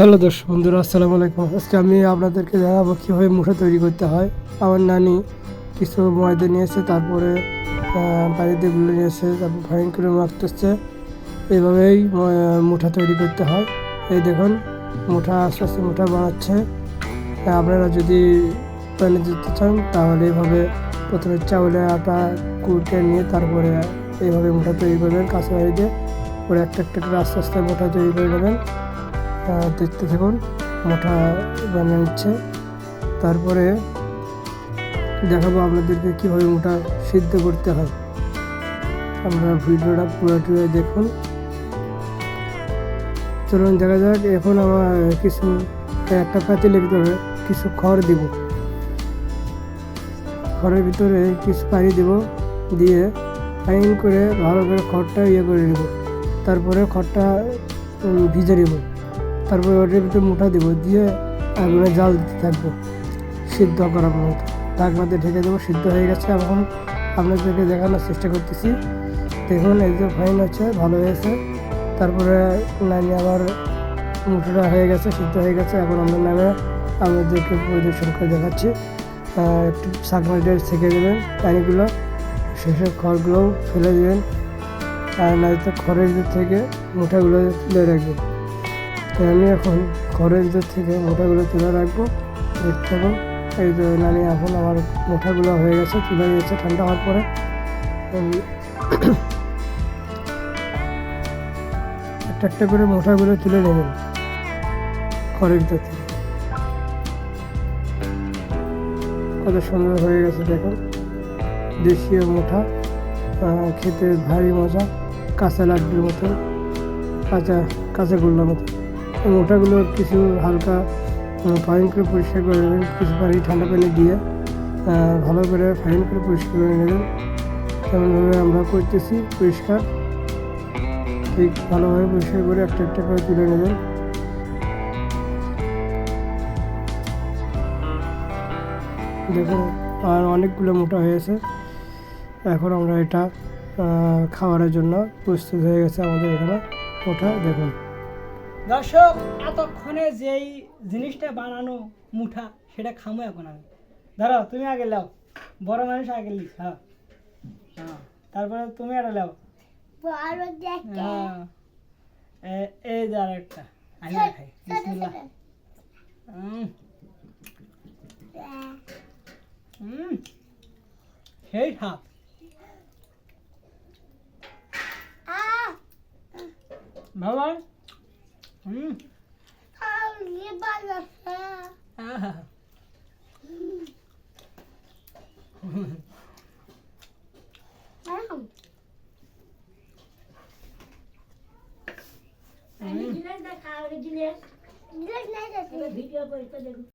Hello দর্শক বন্ধুরা, আসসালামু আলাইকুম। আজকে আমি আপনাদেরকে দেখাবো কীভাবে মুঠা তৈরি করতে হয়। আমার নানি কিছু ময়দা নিয়েছে, তারপরে বাড়িতে গুলে নিয়েছে, তারপর ফাইন করে মাখতেছে। এইভাবেই মুঠা তৈরি করতে হয়। এই দেখুন, মুঠা আস্তে আস্তে মুঠা বানাচ্ছে। আপনারা যদি বানিয়ে দিতে চান তাহলে এইভাবে প্রথমে চাউলের আটা কুটে নিয়ে তারপরে এইভাবে মুঠা তৈরি করবেন কাঁচা বাড়ি দিয়ে। পরে একটা একটা করে আস্তে আস্তে মুঠা তৈরি করে নেবেন। দেখতে থাকুন, মুঠা বানিয়ে নিচ্ছে। তারপরে দেখাবো আপনাদেরকে কীভাবে মুঠা সিদ্ধ করতে হয়। আপনারা ভিডিওটা পুরোটা দেখুন। চলুন দেখা যাক। এখন আমার কিছু একটা পাতিলের ভিতরে কিছু খড় দিব, খড়ের ভিতরে কিছু পানি দেব, দিয়ে ফাইন করে ভালো করে খড়টা করে নেব। তারপরে খড়টা ভিজে নেব, তারপরে ওটার ভিতরে মুঠা দেবো, দিয়ে আগুনে জাল দিতে থাকবো সিদ্ধ করার মতো। ঢাকনাতে ঢেকে দেবো। সিদ্ধ হয়ে গেছে। এখন আপনাদেরকে দেখানোর চেষ্টা করতেছি। দেখুন, এই যে ফাইন হচ্ছে, ভালো হয়েছে। তারপরে নামিয়ে আবার মুঠোটা হয়ে গেছে, সিদ্ধ হয়ে গেছে। এখন আমরা নামে আপনাদেরকে পরিদর্শন করে দেখাচ্ছি। একটু শাকমাটিটা ছেঁকে দেবেন পানিগুলো, শেষে খড়গুলোও ফেলে দেবেন, আর নয়তো খড়ের ভিতর থেকে মুঠাগুলো তুলে রাখবেন। আমি এখন খড়ের ভিতর থেকে মোটাগুলো তুলে রাখবো। দেখতে থাকুন। এই যে নানি এখন আমার মোটাগুলো হয়ে গেছে, তুলে গেছে। ঠান্ডা হওয়ার পরে একটা একটা করে মোটাগুলো তুলে নেবেন খড়ের ভিতর থেকে। কত সুন্দর হয়ে গেছে দেখুন, দেশীয় মোটা, খেতে ভারী মজা, কাঁচা লাড্ডুর মতো, কাঁচা গোল্লার মতো। এই মোটাগুলো কিছু হালকা ফাইন করে পরিষ্কার করে নেবেন, কিছু পানি ঠান্ডা পানি দিয়ে ভালো করে ফাইন করে পরিষ্কার করে নেবেন। তেমনভাবে আমরা করতেছি পরিষ্কার। ঠিক ভালোভাবে পরিষ্কার করে একটা একটা করে তুলে নেবেন। দেখুন, আর অনেকগুলো মোটা হয়েছে। এখন আমরা এটা খাওয়ার জন্য প্রস্তুত হয়ে গেছে আমাদের এখানে মোটা। দেখুন দর্শক, এতক্ষণে যেই জিনিসটা বানানো মুঠা সেটা খামো এখন আমি। ধরো, তুমি আগে লাও, বড় মানুষ আগে লিখ। হ্যাঁ হ্যাঁ, তারপরে তুমি একটা লাও। হ্যাঁ, এই যে আর একটা আমি খাই। বিসমিল্লাহ। সেই খা। বাবা, ভিডিও করে